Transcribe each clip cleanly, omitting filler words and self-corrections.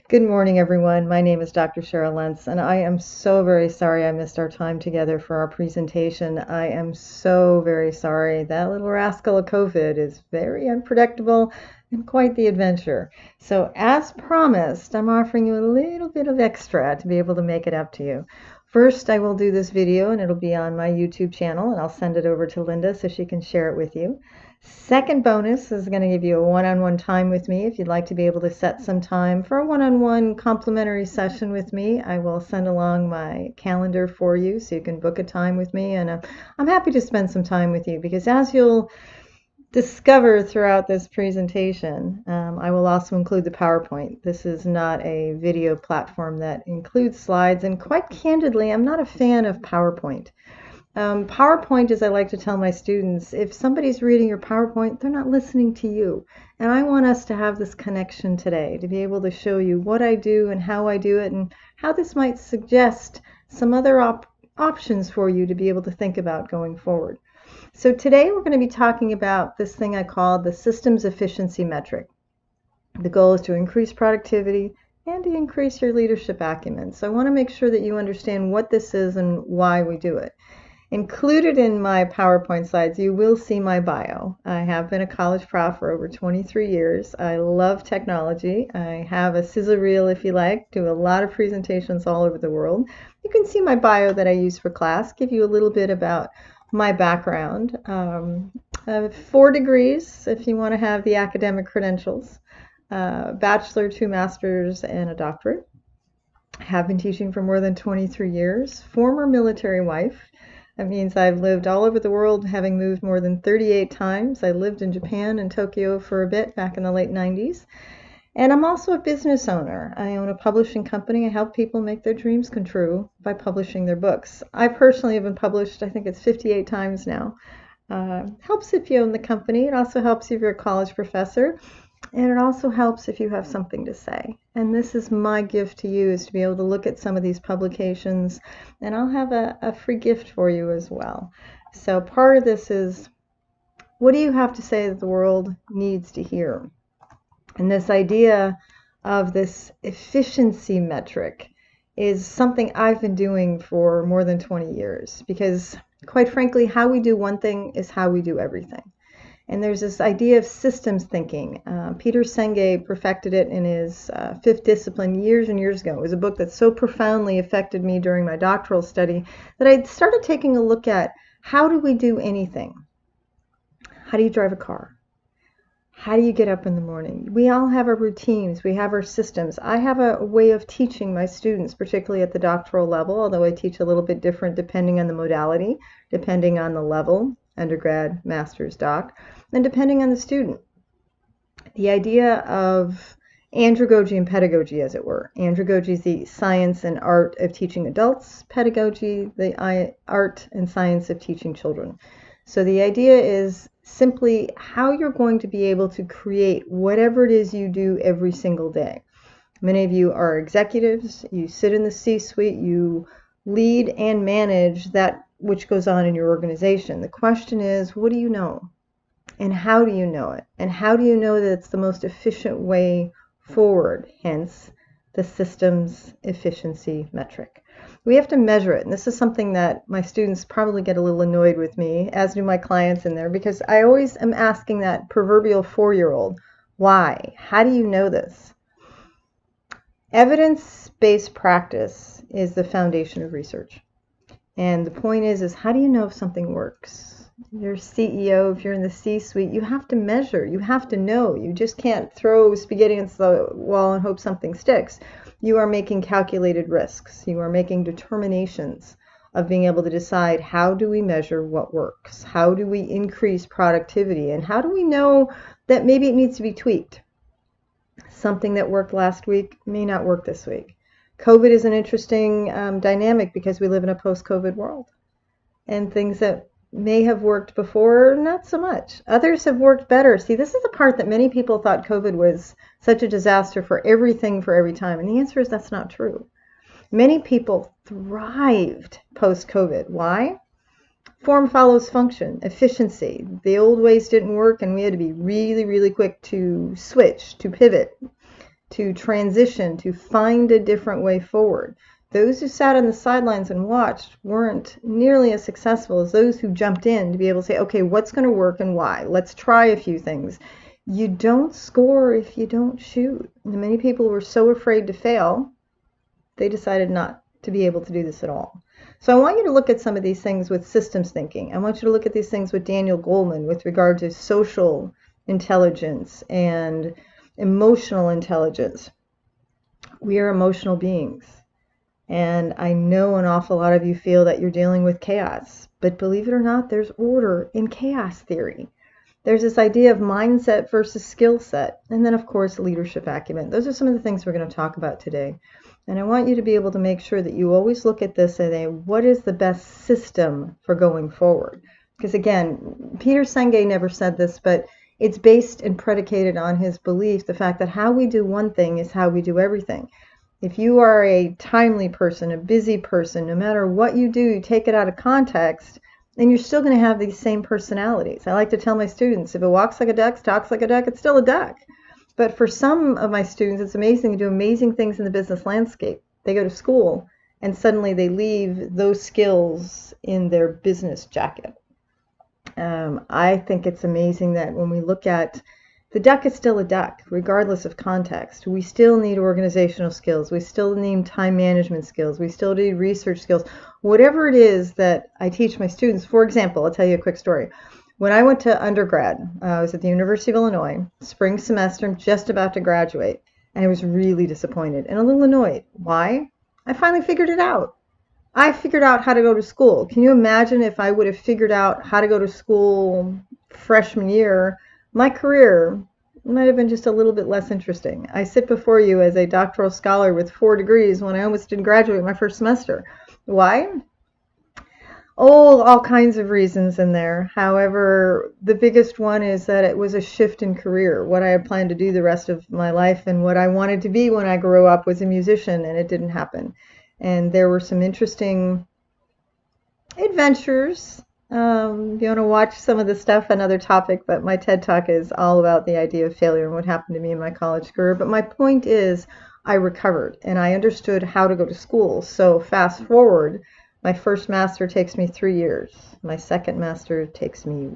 Good morning, everyone. My name is Dr. Cheryl Lentz, and I am so very sorry I missed our time together for our presentation. I am so very sorry. That little rascal of COVID is very unpredictable and quite the adventure. So, as promised, I'm offering you a little bit of extra to be able to make it up to you. First, I will do this video, and it'll be on my YouTube channel, and I'll send it over to Linda so she can share it with you. Second bonus is going to give you a one-on-one time with me. If you'd like to be able to set some time for a one-on-one complimentary session with me, I will send along my calendar for you so you can book a time with me. And I'm happy to spend some time with you because as you'll discover throughout this presentation, I will also include the PowerPoint. This is not a video platform that includes slides, and quite candidly, I'm not a fan of PowerPoint. PowerPoint, as I like to tell my students, if somebody's reading your PowerPoint, they're not listening to you. And I want us to have this connection today, to be able to show you what I do and how I do it, and how this might suggest some other options for you to be able to think about going forward. So today we're going to be talking about this thing I call the systems efficiency metric. The goal is to increase productivity and to increase your leadership acumen. So I want to make sure that you understand what this is and why we do it. Included in my PowerPoint slides, you will see my bio. I have been a college prof for over 23 years. I love technology. I have a sizzle reel, if you like, do a lot of presentations all over the world. You can see my bio that I use for class, give you a little bit about my background. 4 degrees, if you want to have the academic credentials, bachelor, 2 masters, and a doctorate. I have been teaching for more than 23 years. Former military wife. That means I've lived all over the world, having moved more than 38 times. I lived in Japan and Tokyo for a bit back in the late 90s. And I'm also a business owner. I own a publishing company. I help people make their dreams come true by publishing their books. I personally have been published, I think it's 58 times now. Helps if you own the company. It also helps if you're a college professor. And it also helps if you have something to say. And this is my gift to you, is to be able to look at some of these publications. And I'll have a free gift for you as well. So part of this is, what do you have to say that the world needs to hear? And this idea of this efficiency metric is something I've been doing for more than 20 years. Because quite frankly, how we do one thing is how we do everything. And there's this idea of systems thinking. Peter Senge perfected it in his 5th discipline years and years ago. It was a book that so profoundly affected me during my doctoral study that I started taking a look at, how do we do anything? How do you drive a car? How do you get up in the morning? We all have our routines. We have our systems. I have a way of teaching my students, particularly at the doctoral level, although I teach a little bit different depending on the modality, depending on the level, undergrad, master's, doc, and depending on the student. The idea of andragogy and pedagogy, as it were. Andragogy is the science and art of teaching adults. Pedagogy, the art and science of teaching children. So the idea is simply how you're going to be able to create whatever it is you do every single day. Many of you are executives. You sit in the C-suite. You lead and manage that which goes on in your organization. The question is, what do you know? And how do you know it? And how do you know that it's the most efficient way forward? Hence, the systems efficiency metric. We have to measure it. And this is something that my students probably get a little annoyed with me, as do my clients in there, because I always am asking that proverbial 4-year-old, why? How do you know this? Evidence-based practice is the foundation of research. And the point is how do you know if something works? You're CEO, if you're in the C-suite, you have to measure, you have to know. You just can't throw spaghetti against the wall and hope something sticks. You are making calculated risks. You are making determinations of being able to decide, how do we measure what works? How do we increase productivity? And how do we know that maybe it needs to be tweaked? Something that worked last week may not work this week. COVID is an interesting dynamic because we live in a post-COVID world. And things that may have worked before, not so much. Others have worked better. See, this is the part that many people thought COVID was such a disaster for everything, for every time. And the answer is that's not true. Many people thrived post-COVID. Why? Form follows function, efficiency. The old ways didn't work, and we had to be really, really quick to switch, to pivot. to transition, to find a different way forward. Those who sat on the sidelines and watched weren't nearly as successful as those who jumped in to be able to say, okay, what's going to work and why? Let's try a few things. You don't score if you don't shoot. And many people were so afraid to fail, they decided not to be able to do this at all. So I want you to look at some of these things with systems thinking. I want you to look at these things with Daniel Goleman with regard to social intelligence and emotional intelligence. We are emotional beings. And I know an awful lot of you feel that you're dealing with chaos. But believe it or not, there's order in chaos theory. There's this idea of mindset versus skill set. And then, of course, leadership acumen. Those are some of the things we're going to talk about today. And I want you to be able to make sure that you always look at this and say, what is the best system for going forward? Because again, Peter Senge never said this, but it's based and predicated on his belief, the fact that how we do one thing is how we do everything. If you are a timely person, a busy person, no matter what you do, you take it out of context, and you're still going to have these same personalities. I like to tell my students, if it walks like a duck, talks like a duck, it's still a duck. But for some of my students, it's amazing to do amazing things in the business landscape. They go to school, and suddenly they leave those skills in their business jacket. I think it's amazing that when we look at the duck is still a duck, regardless of context. We still need organizational skills. We still need time management skills. We still need research skills. Whatever it is that I teach my students. For example, I'll tell you a quick story. When I went to undergrad, I was at the University of Illinois, spring semester, I'm just about to graduate, and I was really disappointed and a little annoyed. Why? I finally figured it out. I figured out how to go to school. Can you imagine if I would have figured out how to go to school freshman year? My career might have been just a little bit less interesting. I sit before you as a doctoral scholar with 4 degrees when I almost didn't graduate my first semester. Why? Oh, all kinds of reasons in there. However, the biggest one is that it was a shift in career. What I had planned to do the rest of my life and what I wanted to be when I grew up was a musician, and it didn't happen. And there were some interesting adventures. If you want to watch some of the stuff, another topic, but my TED Talk is all about the idea of failure and what happened to me in my college career. But my point is, I recovered and I understood how to go to school. So fast forward, my first master takes me 3 years. My second master takes me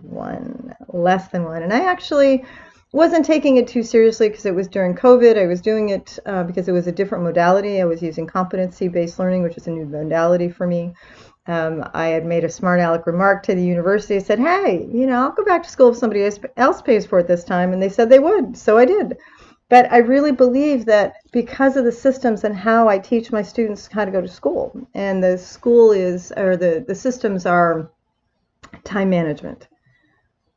less than one. And I actually wasn't taking it too seriously because it was during COVID. I was doing it because it was a different modality. I was using competency-based learning, which is a new modality for me. I had made a smart aleck remark to the university. I said, hey, I'll go back to school if somebody else pays for it this time. And they said they would. So I did. But I really believe that because of the systems and how I teach my students how to go to school, and the systems are time management,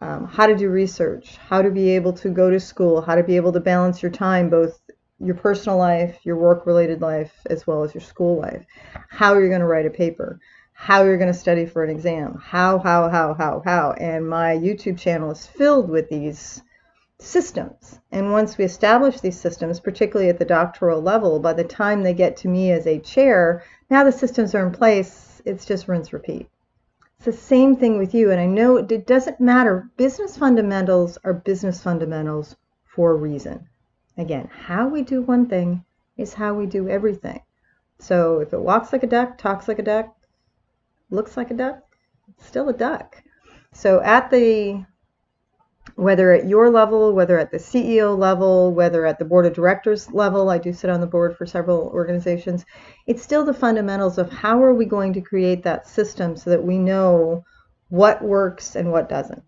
how to do research, how to be able to go to school, how to be able to balance your time, both your personal life, your work-related life, as well as your school life, how you're going to write a paper, how you're going to study for an exam, how. And my YouTube channel is filled with these systems. And once we establish these systems, particularly at the doctoral level, by the time they get to me as a chair, now the systems are in place. It's just rinse, repeat. It's the same thing with you. And I know it doesn't matter. Business fundamentals are business fundamentals for a reason. Again, how we do one thing is how we do everything. So if it walks like a duck, talks like a duck, looks like a duck, it's still a duck. So whether at your level, whether at the CEO level, whether at the board of directors level, I do sit on the board for several organizations, it's still the fundamentals of how are we going to create that system so that we know what works and what doesn't.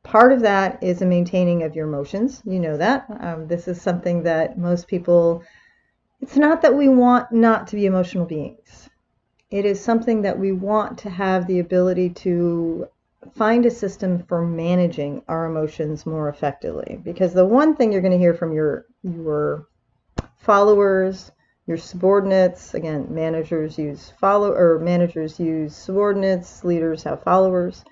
Part of that is a maintaining of your emotions. You know that. This is something that most people, it's not that we want not to be emotional beings. It is something that we want to have the ability to find a system for managing our emotions more effectively. Because the one thing you're going to hear from your followers, your subordinates, again, managers use subordinates, leaders have followers,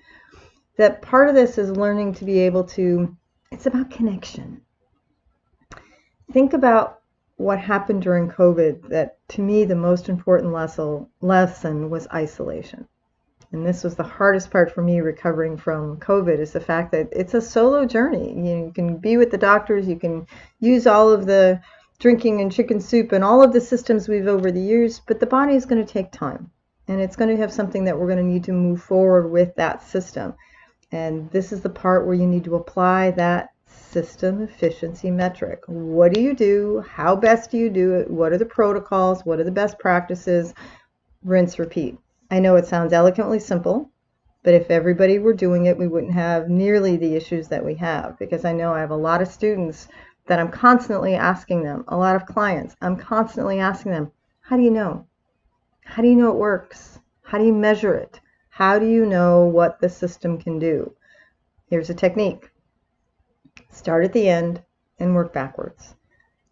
that part of this is learning to be able to, it's about connection. Think about what happened during COVID, that to me the most important lesson was isolation. And this was the hardest part for me recovering from COVID, is the fact that it's a solo journey. You can be with the doctors, you can use all of the drinking and chicken soup and all of the systems we've over the years, but the body is going to take time. And it's going to have something that we're going to need to move forward with that system. And this is the part where you need to apply that system efficiency metric. What do you do? How best do you do it? What are the protocols? What are the best practices? Rinse, repeat. I know it sounds eloquently simple, but if everybody were doing it, we wouldn't have nearly the issues that we have, because I know I have a lot of students that I'm constantly asking them, a lot of clients, I'm constantly asking them, how do you know? How do you know it works? How do you measure it? How do you know what the system can do? Here's a technique. Start at the end and work backwards.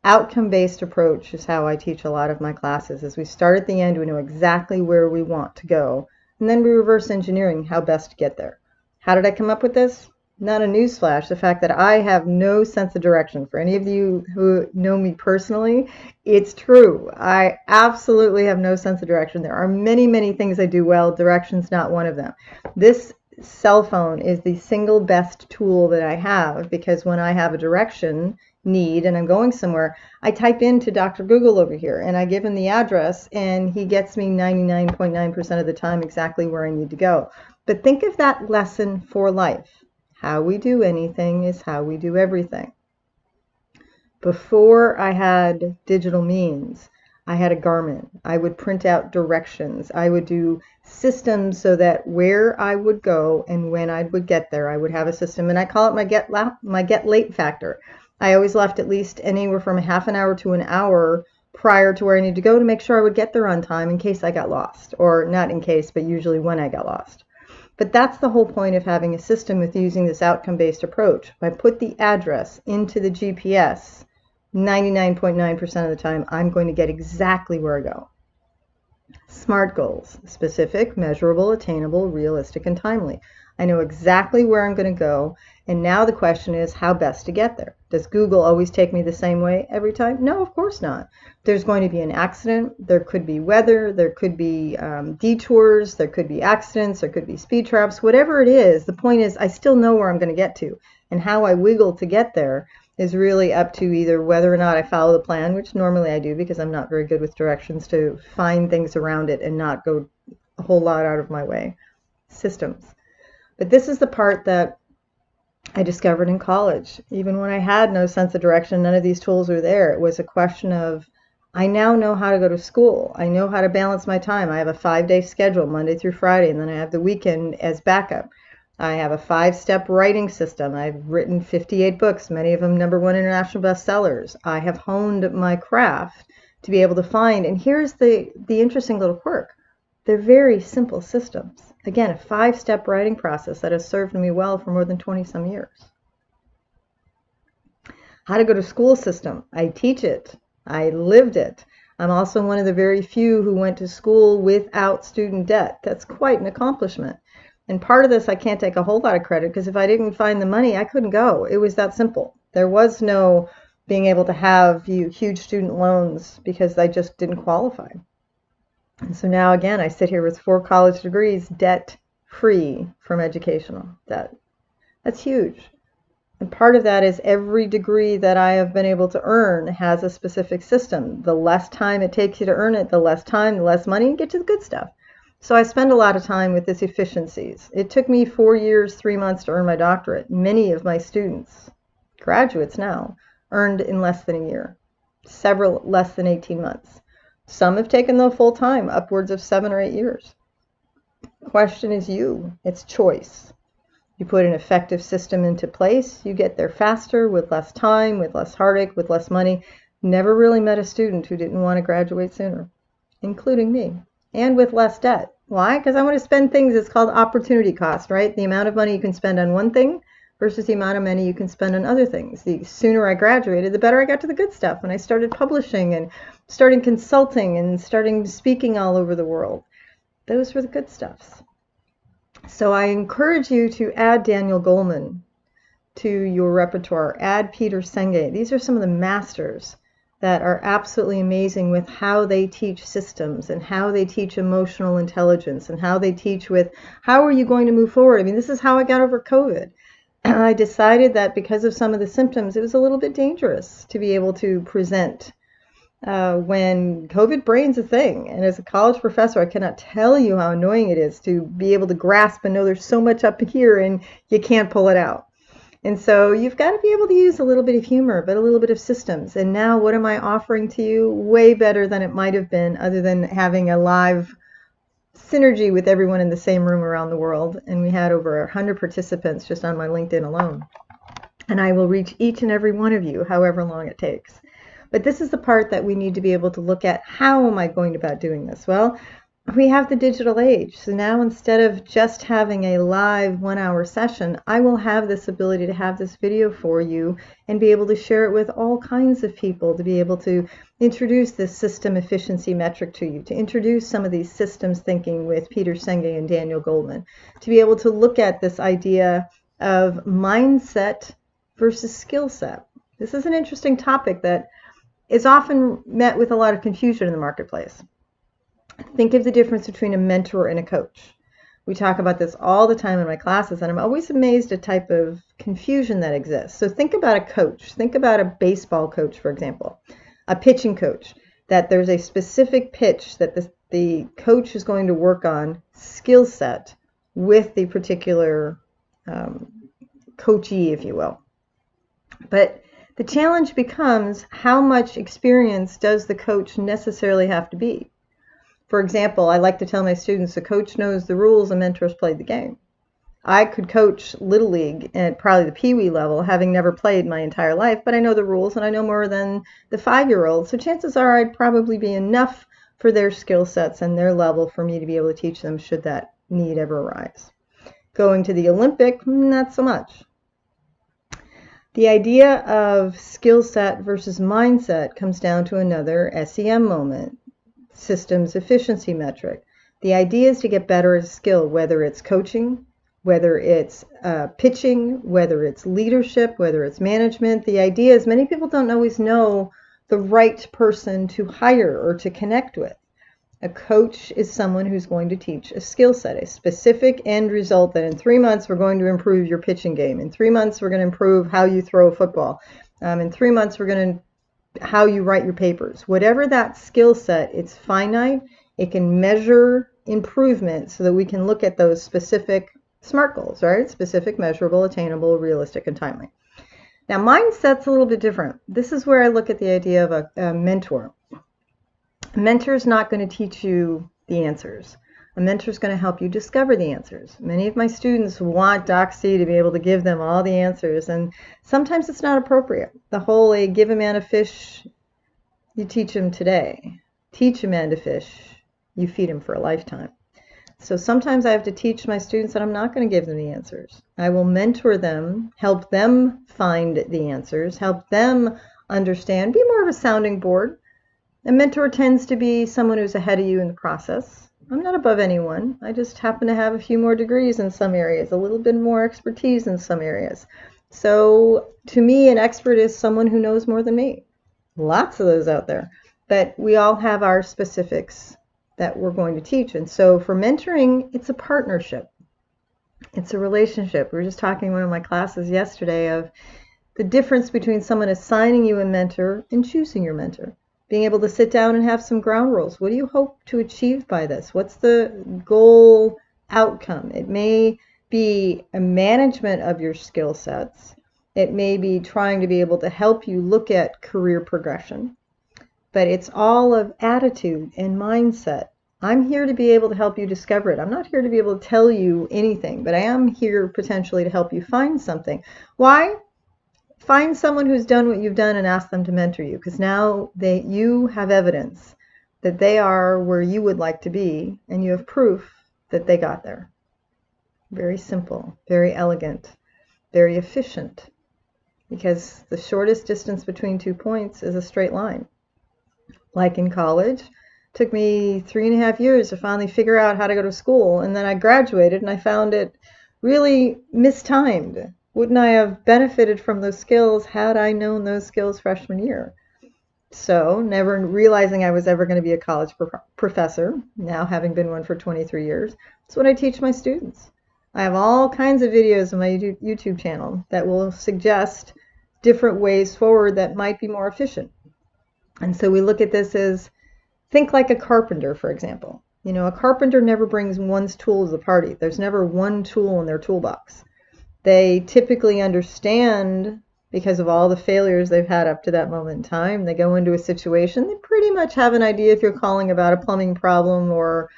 Outcome-based approach is how I teach a lot of my classes. As we start at the end, we know exactly where we want to go, and then we reverse engineering how best to get there. How did I come up with this? Not a newsflash. The fact that I have no sense of direction. For any of you who know me personally, it's true. I absolutely have no sense of direction. There are many, many things I do well. Direction's not one of them. This cell phone is the single best tool that I have, because when I have a direction need and I'm going somewhere, I type into Dr. Google over here and I give him the address and he gets me 99.9% of the time exactly where I need to go. But think of that lesson for life. How we do anything is how we do everything. Before I had digital means, I had a Garmin. I would print out directions. I would do systems so that where I would go and when I would get there, I would have a system. And I call it my get late factor. I always left at least anywhere from a half an hour to an hour prior to where I needed to go to make sure I would get there on time in case I got lost. Or not in case, but usually when I got lost. But that's the whole point of having a system with using this outcome-based approach. If I put the address into the GPS, 99.9% of the time, I'm going to get exactly where I go. SMART goals: specific, measurable, attainable, realistic, and timely. I know exactly where I'm going to go, and now the question is how best to get there. Does Google always take me the same way every time? No, of course not. There's going to be an accident, there could be weather, there could be detours, there could be accidents, there could be speed traps, whatever it is. The point is I still know where I'm going to get to, and how I wiggle to get there is really up to either whether or not I follow the plan, which normally I do because I'm not very good with directions, to find things around it and not go a whole lot out of my way. Systems. But this is the part that I discovered in college. Even when I had no sense of direction, none of these tools were there. It was a question of, I now know how to go to school. I know how to balance my time. I have a 5-day schedule, Monday through Friday, and then I have the weekend as backup. I have a 5-step writing system. I've written 58 books, many of them #1 international bestsellers. I have honed my craft to be able to find, and here's the interesting little quirk. They're very simple systems. Again, a 5-step writing process that has served me well for more than 20-some years. How to go to school system. I teach it. I lived it. I'm also one of the very few who went to school without student debt. That's quite an accomplishment. And part of this I can't take a whole lot of credit, because if I didn't find the money, I couldn't go. It was that simple. There was no being able to have huge student loans because I just didn't qualify. And so now again, I sit here with 4 college degrees, debt-free from educational debt. That's huge. And part of that is every degree that I have been able to earn has a specific system. The less time it takes you to earn it, the less time, the less money, and get to the good stuff. So I spend a lot of time with this efficiencies. It took me 4 years, 3 months to earn my doctorate. Many of my students, graduates now, earned in less than a year. Several less than 18 months. Some have taken the full time, upwards of 7 or 8 years. The question is you. It's choice. You put an effective system into place, you get there faster, with less time, with less heartache, with less money. Never really met a student who didn't want to graduate sooner, including me, and with less debt. Why? Because I want to spend things, it's called opportunity cost, right? The amount of money you can spend on one thing versus the amount of money you can spend on other things. The sooner I graduated, the better I got to the good stuff. And I started publishing and starting consulting and starting speaking all over the world. Those were the good stuffs. So I encourage you to add Daniel Goleman to your repertoire. Add Peter Senge. These are some of the masters that are absolutely amazing with how they teach systems and how they teach emotional intelligence and how they teach with how are you going to move forward. I mean, this is how I got over COVID. I decided that because of some of the symptoms, it was a little bit dangerous to be able to present when COVID brain's a thing. And as a college professor, I cannot tell you how annoying it is to be able to grasp and know there's so much up here and you can't pull it out. And so you've got to be able to use a little bit of humor, but a little bit of systems. And now what am I offering to you? Way better than it might have been, other than having a live synergy with everyone in the same room around the world. And we had over 100 participants just on my LinkedIn alone. And I will reach each and every one of you, however long it takes. But this is the part that we need to be able to look at. How am I going about doing this? Well, we have the digital age. So now instead of just having a live 1-hour session, I will have this ability to have this video for you and be able to share it with all kinds of people, to be able to introduce this system efficiency metric to you, to introduce some of these systems thinking with Peter Senge and Daniel Goleman, to be able to look at this idea of mindset versus skill set. This is an interesting topic that is often met with a lot of confusion in the marketplace. Think of the difference between a mentor and a coach. We talk about this all the time in my classes, and I'm always amazed at the type of confusion that exists. So think about a coach. Think about a baseball coach, for example, a pitching coach, that there's a specific pitch that the coach is going to work on skill set with the particular coachee, if you will. But the challenge becomes, how much experience does the coach necessarily have to be? For example, I like to tell my students, a coach knows the rules, a mentor's played the game. I could coach Little League at probably the Pee-wee level, having never played my entire life, but I know the rules and I know more than the 5-year-old. So chances are I'd probably be enough for their skill sets and their level for me to be able to teach them should that need ever arise. Going to the Olympic, not so much. The idea of skill set versus mindset comes down to another SEM moment. Systems efficiency metric. The idea is to get better at a skill, whether it's coaching, whether it's pitching, whether it's leadership, whether it's management. The idea is many people don't always know the right person to hire or to connect with. A coach is someone who's going to teach a skill set, a specific end result that in 3 months we're going to improve your pitching game. In 3 months we're going to improve how you throw a football. In 3 months we're going to how you write your papers. Whatever that skill set, it's finite. It can measure improvement so that we can look at those specific SMART goals, right? Specific, measurable, attainable, realistic, and timely. Now, mindset's a little bit different. This is where I look at the idea of a mentor. A mentor is not going to teach you the answers. A mentor is going to help you discover the answers. Many of my students want Doc C to be able to give them all the answers, and sometimes it's not appropriate. The whole give a man a fish, you teach him today. Teach a man to fish, you feed him for a lifetime. So sometimes I have to teach my students that I'm not going to give them the answers. I will mentor them, help them find the answers, help them understand, be more of a sounding board. A mentor tends to be someone who's ahead of you in the process. I'm not above anyone. I just happen to have a few more degrees in some areas, a little bit more expertise in some areas. So to me, an expert is someone who knows more than me. Lots of those out there. But we all have our specifics that we're going to teach. And so for mentoring, it's a partnership. It's a relationship. We were just talking in one of my classes yesterday of the difference between someone assigning you a mentor and choosing your mentor. Being able to sit down and have some ground rules. What do you hope to achieve by this? What's the goal outcome? It may be a management of your skill sets. It may be trying to be able to help you look at career progression. But it's all of attitude and mindset. I'm here to be able to help you discover it. I'm not here to be able to tell you anything, but I am here potentially to help you find something. Why? Find someone who's done what you've done and ask them to mentor you, because now you have evidence that they are where you would like to be, and you have proof that they got there. Very simple, very elegant, very efficient, because the shortest distance between 2 points is a straight line. Like in college, it took me 3.5 years to finally figure out how to go to school, and then I graduated and I found it really mistimed. Wouldn't I have benefited from those skills had I known those skills freshman year? So, never realizing I was ever going to be a college professor, now having been one for 23 years, that's what I teach my students. I have all kinds of videos on my YouTube channel that will suggest different ways forward that might be more efficient. And so we look at this as, think like a carpenter, for example. A carpenter never brings one's tool to the party. There's never one tool in their toolbox. They typically understand, because of all the failures they've had up to that moment in time, they go into a situation, they pretty much have an idea, if you're calling about a plumbing problem or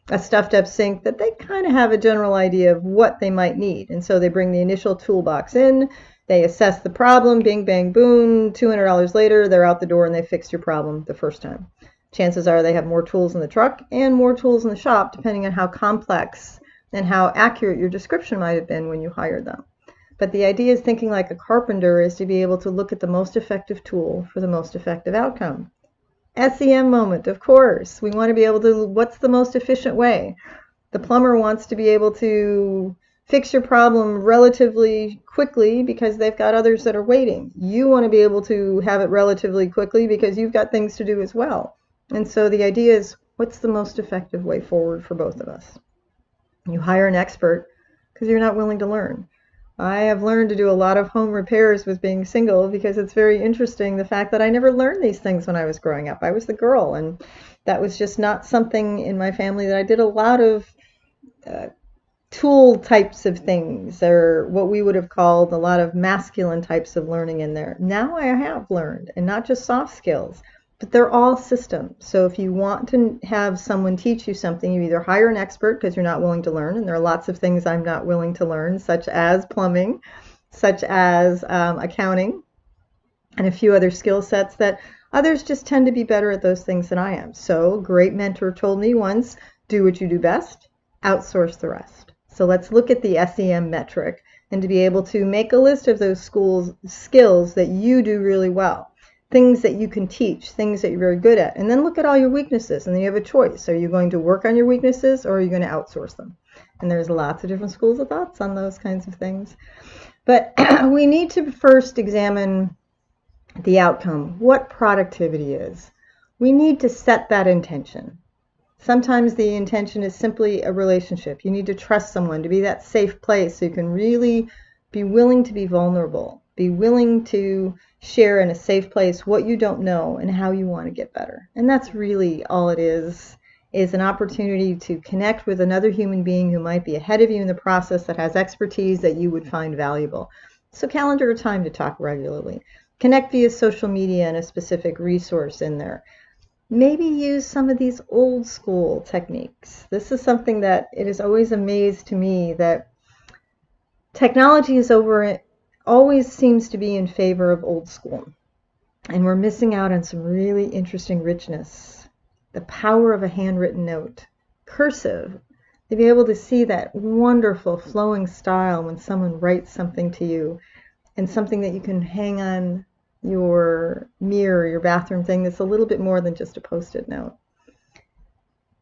a stuffed up sink, that they kind of have a general idea of what they might need. And so they bring the initial toolbox in, they assess the problem, bing, bang, boom, $200 later, they're out the door and they fixed your problem the first time. Chances are they have more tools in the truck and more tools in the shop, depending on how complex and how accurate your description might have been when you hired them. But the idea is, thinking like a carpenter is to be able to look at the most effective tool for the most effective outcome. SEM moment, of course. We want to be able to, what's the most efficient way? The plumber wants to be able to fix your problem relatively quickly because they've got others that are waiting. You want to be able to have it relatively quickly because you've got things to do as well. And so the idea is, what's the most effective way forward for both of us? You hire an expert because you're not willing to learn. I have learned to do a lot of home repairs with being single because it's very interesting, the fact that I never learned these things when I was growing up. I was the girl, and that was just not something in my family that I did. A lot of tool types of things, or what we would have called a lot of masculine types of learning in there. Now I have learned, and not just soft skills, but they're all systems. So if you want to have someone teach you something, you either hire an expert because you're not willing to learn, and there are lots of things I'm not willing to learn, such as plumbing, such as accounting, and a few other skill sets that others just tend to be better at those things than I am. So a great mentor told me once, do what you do best, outsource the rest. So let's look at the SEM metric and to be able to make a list of those skills that you do really well. Things that you can teach, things that you're very good at, and then look at all your weaknesses, and then you have a choice. Are you going to work on your weaknesses, or are you going to outsource them? And there's lots of different schools of thoughts on those kinds of things. But we need to first examine the outcome, what productivity is. We need to set that intention. Sometimes the intention is simply a relationship. You need to trust someone, to be that safe place so you can really be willing to be vulnerable, be willing to share in a safe place what you don't know and how you want to get better. And that's really all it is an opportunity to connect with another human being who might be ahead of you in the process, that has expertise that you would find valuable. So calendar a time to talk regularly. Connect via social media and a specific resource in there. Maybe use some of these old school techniques. This is something that it is always amazed to me, that technology is always seems to be in favor of old school. And we're missing out on some really interesting richness. The power of a handwritten note, cursive, to be able to see that wonderful flowing style when someone writes something to you, and something that you can hang on your mirror, your bathroom thing, that's a little bit more than just a post-it note.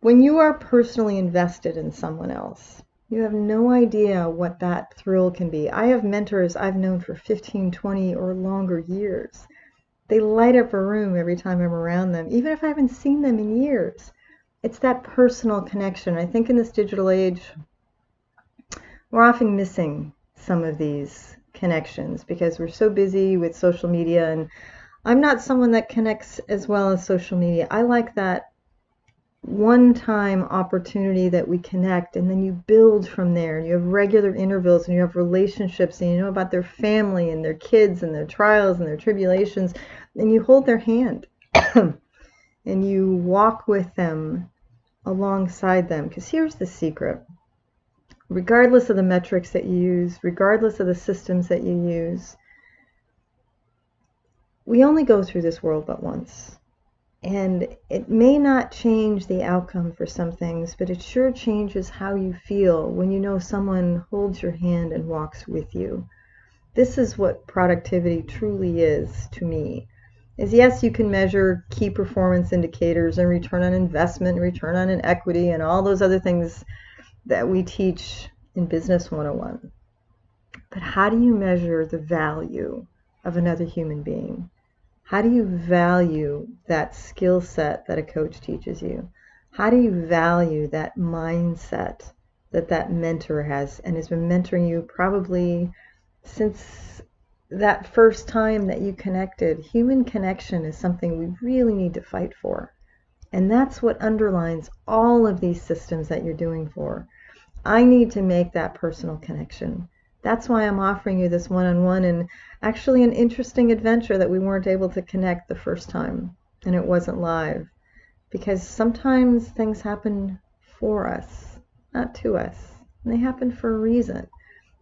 When you are personally invested in someone else, you have no idea what that thrill can be. I have mentors I've known for 15, 20, or longer years. They light up a room every time I'm around them, even if I haven't seen them in years. It's that personal connection. I think in this digital age, we're often missing some of these connections because we're so busy with social media, and I'm not someone that connects as well as social media. I like that one-time opportunity that we connect, and then you build from there, and you have regular intervals, and you have relationships, and you know about their family and their kids and their trials and their tribulations, and you hold their hand and you walk with them alongside them. Because here's the secret: regardless of the metrics that you use, regardless of the systems that you use, we only go through this world but once. And it may not change the outcome for some things, but it sure changes how you feel when you know someone holds your hand and walks with you. This is what productivity truly is to me. Is yes, you can measure key performance indicators and return on investment, return on equity, and all those other things that we teach in Business 101. But how do you measure the value of another human being? How do you value that skill set that a coach teaches you? How do you value that mindset that that mentor has and has been mentoring you probably since that first time that you connected. Human connection is something we really need to fight for. And that's what underlines all of these systems that you're doing for. I need to make that personal connection. That's why I'm offering you this one-on-one, and actually an interesting adventure that we weren't able to connect the first time and it wasn't live. Because sometimes things happen for us, not to us. And they happen for a reason.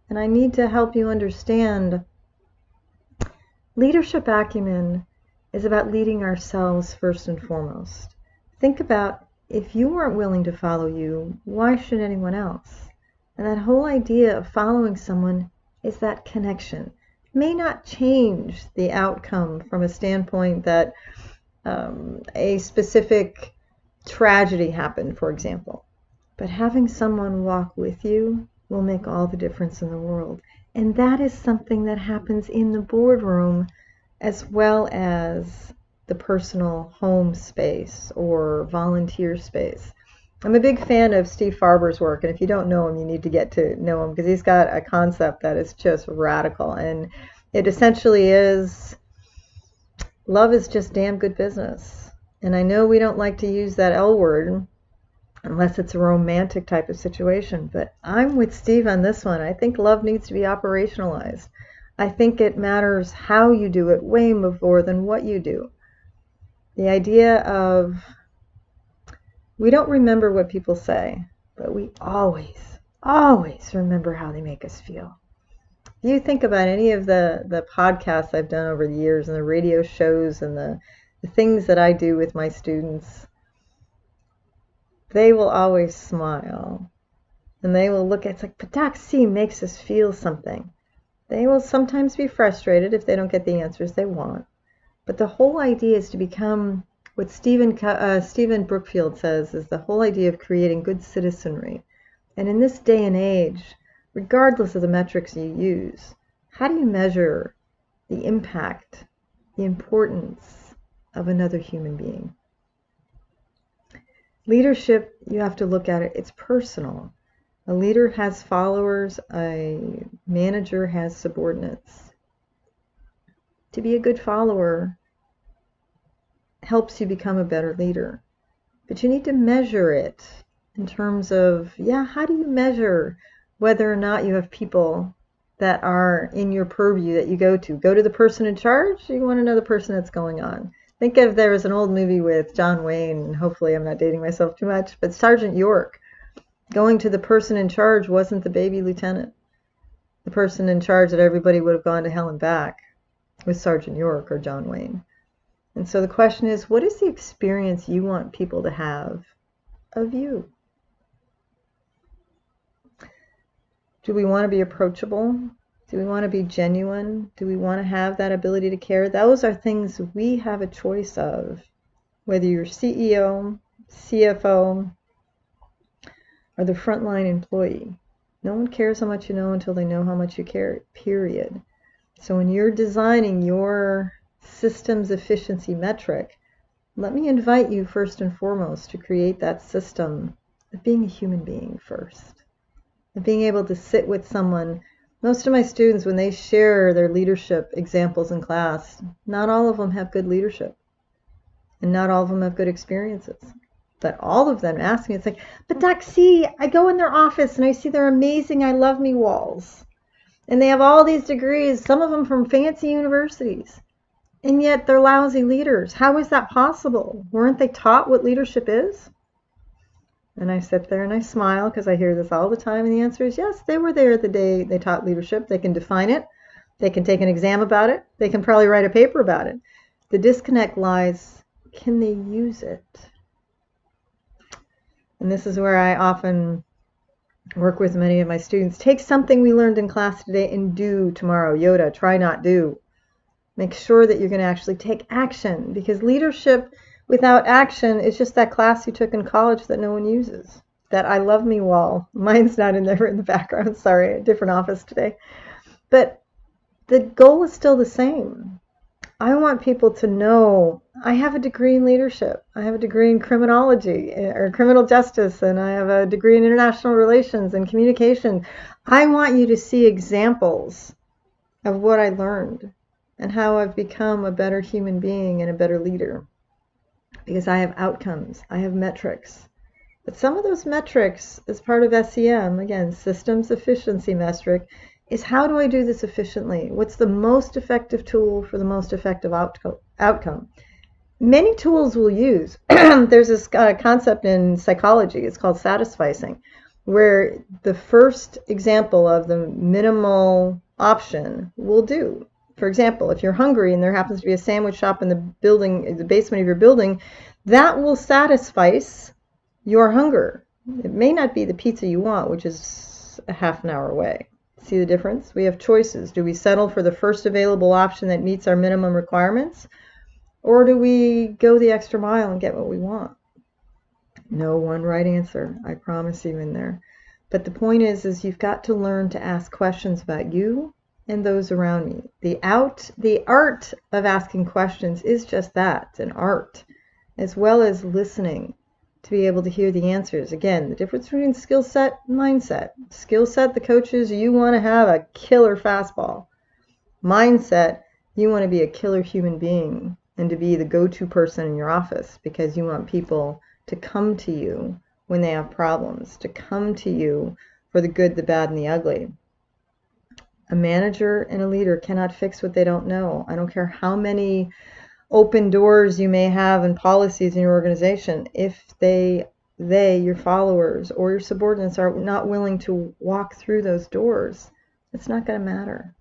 And I need to help you understand leadership acumen is about leading ourselves first and foremost. Think about, if you weren't willing to follow you, why should anyone else? And that whole idea of following someone is that connection. It may not change the outcome from a standpoint that a specific tragedy happened, for example. But having someone walk with you will make all the difference in the world. And that is something that happens in the boardroom as well as the personal home space or volunteer space. I'm a big fan of Steve Farber's work, and if you don't know him, you need to get to know him, because he's got a concept that is just radical. And it essentially is, love is just damn good business. And I know we don't like to use that L word unless it's a romantic type of situation, but I'm with Steve on this one. I think love needs to be operationalized. I think it matters how you do it way more than what you do. The idea of, we don't remember what people say, but we always remember how they make us feel. If you think about any of the podcasts I've done over the years and the radio shows and the things that I do with my students, they will always smile. And they will look at, it's like, but Doc C makes us feel something. They will sometimes be frustrated if they don't get the answers they want. But the whole idea is to become what Stephen Brookfield says is the whole idea of creating good citizenry. And in this day and age, regardless of the metrics you use, how do you measure the impact, the importance of another human being? Leadership, you have to look at it, it's personal. A leader has followers, a manager has subordinates. To be a good follower helps you become a better leader. But you need to measure it in terms of, how do you measure whether or not you have people that are in your purview that you go to? Go to the person in charge, or you want to know the person that's going on? Think of, there was an old movie with John Wayne, and hopefully I'm not dating myself too much, but Sergeant York. Going to the person in charge wasn't the baby lieutenant. The person in charge that everybody would have gone to hell and back was Sergeant York or John Wayne. And so the question is, what is the experience you want people to have of you? Do we want to be approachable? Do we want to be genuine? Do we want to have that ability to care? Those are things we have a choice of, whether you're CEO, CFO, or the frontline employee. No one cares how much you know until they know how much you care, period. So when you're designing your systems efficiency metric, let me invite you first and foremost to create that system of being a human being first. Of being able to sit with someone. Most of my students, when they share their leadership examples in class, not all of them have good leadership. And not all of them have good experiences. But all of them ask me, it's like, but Doc C, I go in their office and I see their amazing I love me walls. And they have all these degrees, some of them from fancy universities. And yet they're lousy leaders. How is that possible? Weren't they taught what leadership is? And I sit there and I smile because I hear this all the time. And the answer is yes, they were there the day they taught leadership. They can define it. They can take an exam about it. They can probably write a paper about it. The disconnect lies, can they use it? And this is where I often work with many of my students. Take something we learned in class today and do tomorrow. Yoda, try not do. Make sure that you're going to actually take action, because leadership without action is just that class you took in college that no one uses. That I love me wall. Mine's not in there in the background. Sorry, a different office today. But the goal is still the same. I want people to know I have a degree in leadership. I have a degree in criminology or criminal justice, and I have a degree in international relations and communication. I want you to see examples of what I learned and how I've become a better human being and a better leader. Because I have outcomes, I have metrics. But some of those metrics, as part of SEM, again, systems efficiency metric, is how do I do this efficiently? What's the most effective tool for the most effective outcome? Many tools we'll use. There's this concept in psychology, it's called satisficing, where the first example of the minimal option will do. For example, if you're hungry and there happens to be a sandwich shop in the building, the basement of your building, that will satisfy your hunger. It may not be the pizza you want, which is a half an hour away. See the difference? We have choices. Do we settle for the first available option that meets our minimum requirements? Or do we go the extra mile and get what we want? No one right answer, I promise you in there. But the point is you've got to learn to ask questions about you and those around me. The art of asking questions is just that, an art, as well as listening to be able to hear the answers. Again, the difference between skill set and mindset. Skill set, the coaches, you want to have a killer fastball. Mindset, you want to be a killer human being and to be the go-to person in your office because you want people to come to you when they have problems, to come to you for the good, the bad, and the ugly. A manager and a leader cannot fix what they don't know. I don't care how many open doors you may have and policies in your organization. If they, your followers or your subordinates are not willing to walk through those doors, it's not going to matter.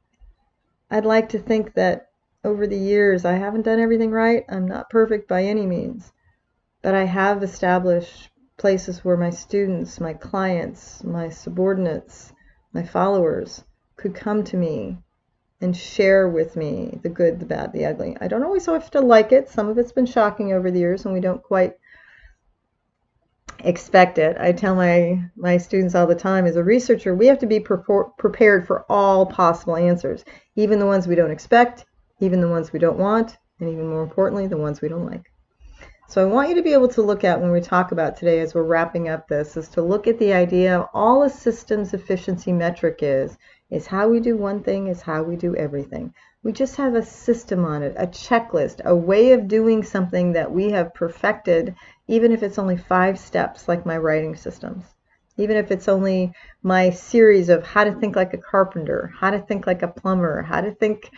I'd like to think that over the years, I haven't done everything right. I'm not perfect by any means, but I have established places where my students, my clients, my subordinates, my followers could come to me and share with me the good, the bad, the ugly. I don't always have to like it. Some of it's been shocking over the years and we don't quite expect it. I tell my students all the time, as a researcher, we have to be prepared for all possible answers, even the ones we don't expect, even the ones we don't want, and even more importantly, the ones we don't like. So I want you to be able to look at, when we talk about today as we're wrapping up this, is to look at the idea of all a systems efficiency metric is how we do one thing, is how we do everything. We just have a system on it, a checklist, a way of doing something that we have perfected, even if it's only 5 steps, like my writing systems. Even if it's only my series of how to think like a carpenter, how to think like a plumber, how to think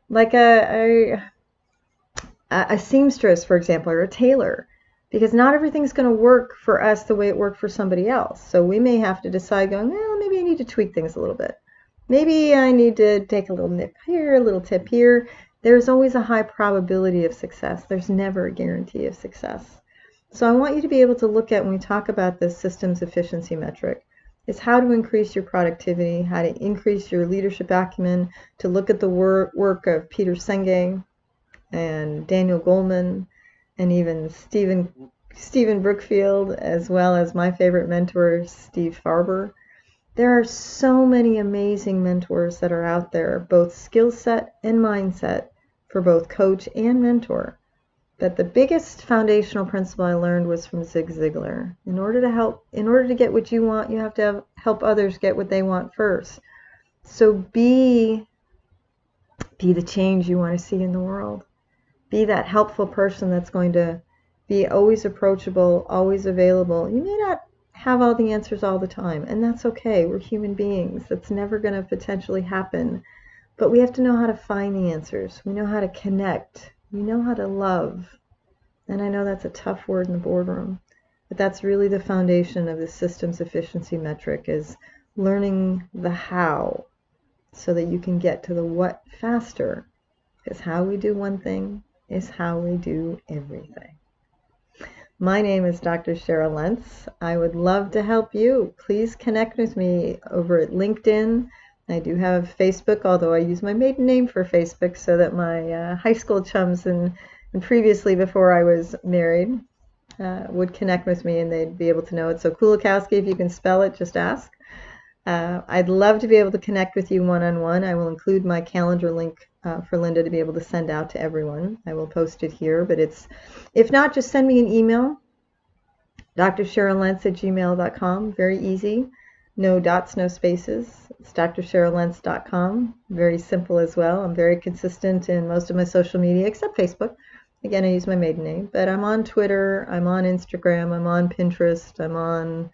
like a seamstress, for example, or a tailor. Because not everything's going to work for us the way it worked for somebody else. So we may have to decide, going, well, maybe I need to tweak things a little bit. Maybe I need to take a little nip here, a little tip here. There's always a high probability of success. There's never a guarantee of success. So I want you to be able to look at, when we talk about this systems efficiency metric, is how to increase your productivity, how to increase your leadership acumen, to look at the work of Peter Senge and Daniel Goleman and even Stephen Brookfield, as well as my favorite mentor, Steve Farber. There are so many amazing mentors that are out there, both skill set and mindset, for both coach and mentor. But the biggest foundational principle I learned was from Zig Ziglar. In order to get what you want, you have to help others get what they want first. So be the change you want to see in the world. Be that helpful person that's going to be always approachable, always available. You may not have all the answers all the time, and that's okay. We're human beings. That's never going to potentially happen. But we have to know how to find the answers. We know how to connect. We know how to love. And I know that's a tough word in the boardroom, but that's really the foundation of the systems efficiency metric, is learning the how so that you can get to the what faster. Because how we do one thing is how we do everything. My name is Dr. Cheryl Lentz. I would love to help you. Please connect with me over at LinkedIn. I do have Facebook, although I use my maiden name for Facebook so that my high school chums and previously, before I was married, would connect with me and they'd be able to know it. So Kulikowski, if you can spell it, just ask. I'd love to be able to connect with you one-on-one. I will include my calendar link for Linda to be able to send out to everyone. I will post it here, but if not, just send me an email, drcherylentz@gmail.com. Very easy. No dots, no spaces. It's drcheryllentz.com. Very simple as well. I'm very consistent in most of my social media, except Facebook. Again, I use my maiden name, but I'm on Twitter, I'm on Instagram, I'm on Pinterest, I'm on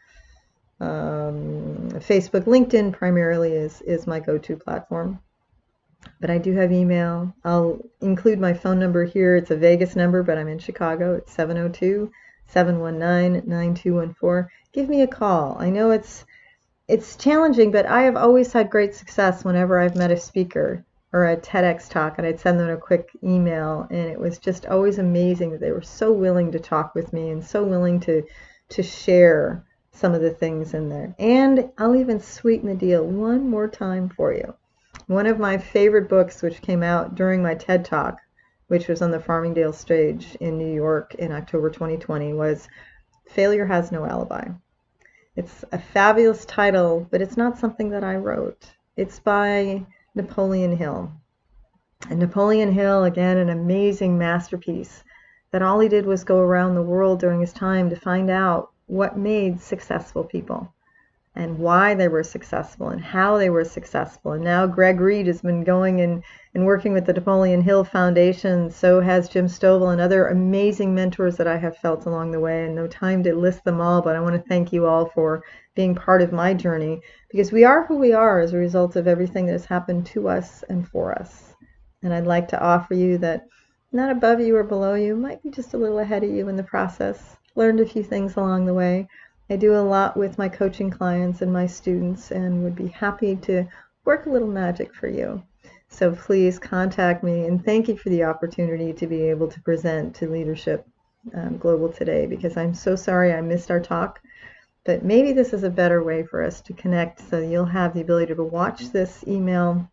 Facebook. LinkedIn primarily is my go-to platform. But I do have email. I'll include my phone number here. It's a Vegas number, but I'm in Chicago. It's 702-719-9214. Give me a call. I know it's challenging, but I have always had great success whenever I've met a speaker or a TEDx talk, and I'd send them a quick email, and it was just always amazing that they were so willing to talk with me and so willing to share some of the things in there. And I'll even sweeten the deal one more time for you. One of my favorite books, which came out during my TED Talk, which was on the Farmingdale stage in New York in October 2020, was Failure Has No Alibi. It's a fabulous title, but it's not something that I wrote. It's by Napoleon Hill. And Napoleon Hill, again, an amazing masterpiece, that all he did was go around the world during his time to find out what made successful people and why they were successful and how they were successful. And now Greg Reed has been going and working with the Napoleon Hill Foundation. So has Jim Stovall and other amazing mentors that I have felt along the way. And no time to list them all, but I want to thank you all for being part of my journey, because we are who we are as a result of everything that has happened to us and for us. And I'd like to offer you that not above you or below you, might be just a little ahead of you in the process. Learned a few things along the way. I do a lot with my coaching clients and my students, and would be happy to work a little magic for you. So please contact me, and thank you for the opportunity to be able to present to Leadership Global today, because I'm so sorry I missed our talk, but maybe this is a better way for us to connect, so you'll have the ability to watch this email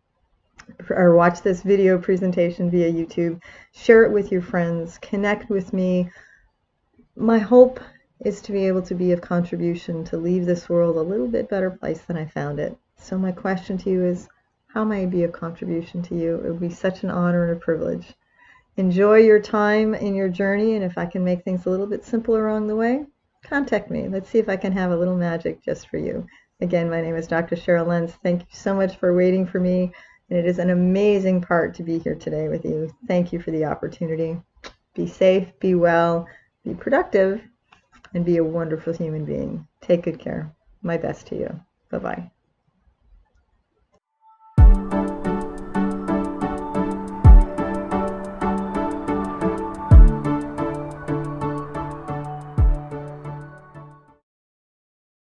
or watch this video presentation via YouTube, share it with your friends, connect with me. My hope is to be able to be of contribution to leave this world a little bit better place than I found it. So my question to you is, how may I be of contribution to you? It would be such an honor and a privilege. Enjoy your time in your journey, and if I can make things a little bit simpler along the way, contact me. Let's see if I can have a little magic just for you. Again, my name is Dr. Cheryl Lentz. Thank you so much for waiting for me, and it is an amazing part to be here today with you. Thank you for the opportunity. Be safe, be well, be productive, and be a wonderful human being. Take good care. My best to you. Bye-bye.